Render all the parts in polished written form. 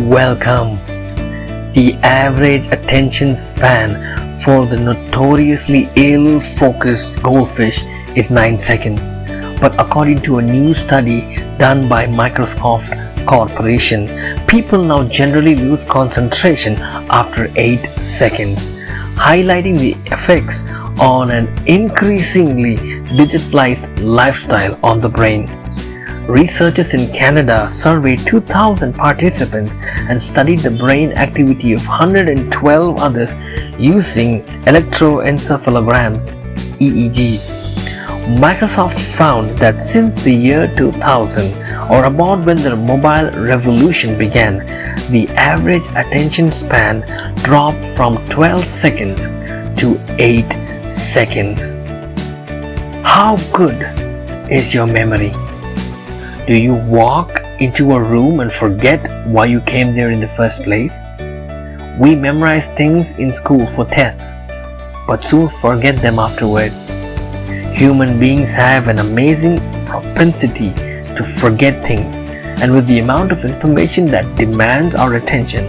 Welcome. The average attention span for the notoriously ill-focused goldfish is 9 seconds. But according to a new study done by Microsoft Corporation, people now generally lose concentration after 8 seconds, highlighting the effects on an increasingly digitalized lifestyle on the brain. Researchers in Canada surveyed 2,000 participants and studied the brain activity of 112 others using electroencephalograms (EEGs). Microsoft found that since the year 2000, or about when the mobile revolution began, the average attention span dropped from 12 seconds to 8 seconds. How good is your memory? Do you walk into a room and forget why you came there in the first place? We memorize things in school for tests, but soon forget them afterward. Human beings have an amazing propensity to forget things, and with the amount of information that demands our attention,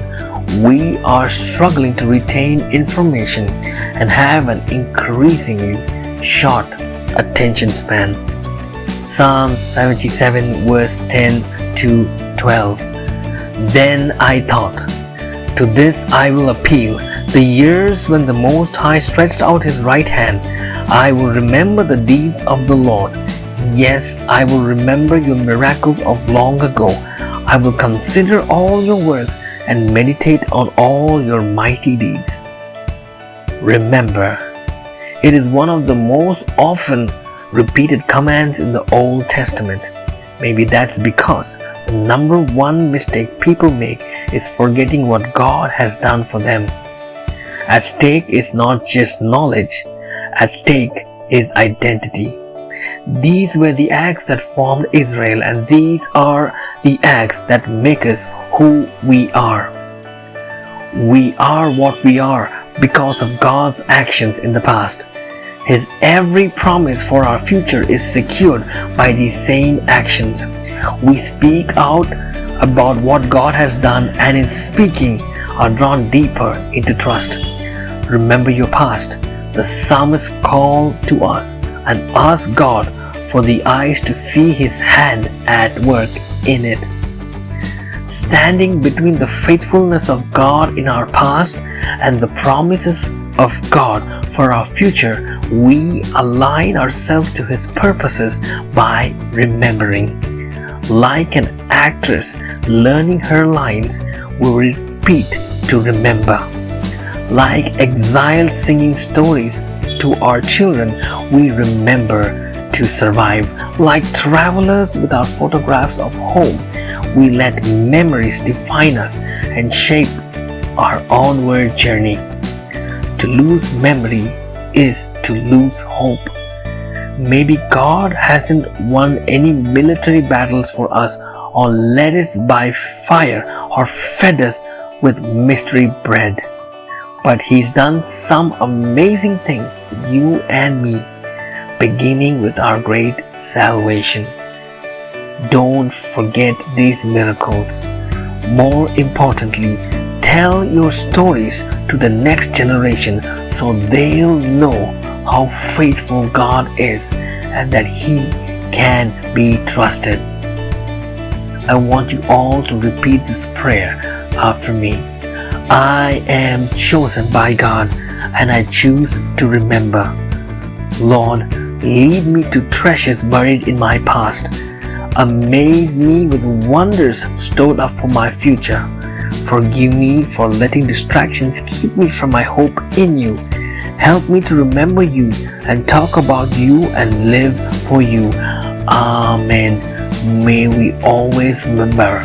we are struggling to retain information and have an increasingly short attention span. Psalm 77 verse 10 to 12. Then I thought, to this I will appeal, the years when the Most High stretched out his right hand. I will remember the deeds of the Lord. Yes, I will remember your miracles of long ago. I will consider all your works and meditate on all your mighty deeds. Remember, it is one of the most often repeated commands in the Old Testament. Maybe that's because the number one mistake people make is forgetting what God has done for them. At stake is not just knowledge, at stake is identity. These were the acts that formed Israel, and these are the acts that make us who we are. We are what we are because of God's actions in the past. His every promise for our future is secured by these same actions. We speak out about what God has done, and in speaking are drawn deeper into trust. Remember your past. The psalmist called to us and asked God for the eyes to see His hand at work in it. Standing between the faithfulness of God in our past and the promises of God for our future, we align ourselves to His purposes by remembering. Like an actress learning her lines, we repeat to remember. Like exiles singing stories to our children, we remember to survive. Like travelers without photographs of home, we let memories define us and shape our onward journey. To lose memory is to lose hope. Maybe God hasn't won any military battles for us, or led us by fire, or fed us with mystery bread. But He's done some amazing things for you and me, beginning with our great salvation. Don't forget these miracles. More importantly, tell your stories to the next generation so they'll know how faithful God is and that He can be trusted. I want you all to repeat this prayer after me. I am chosen by God, and I choose to remember. Lord, lead me to treasures buried in my past. Amaze me with wonders stored up for my future. Forgive me for letting distractions keep me from my hope in you. Help me to remember you and talk about you and live for you. Amen. May we always remember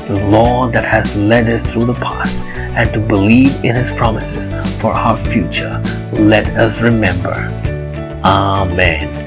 the Lord that has led us through the past, and to believe in His promises for our future. Let us remember. Amen.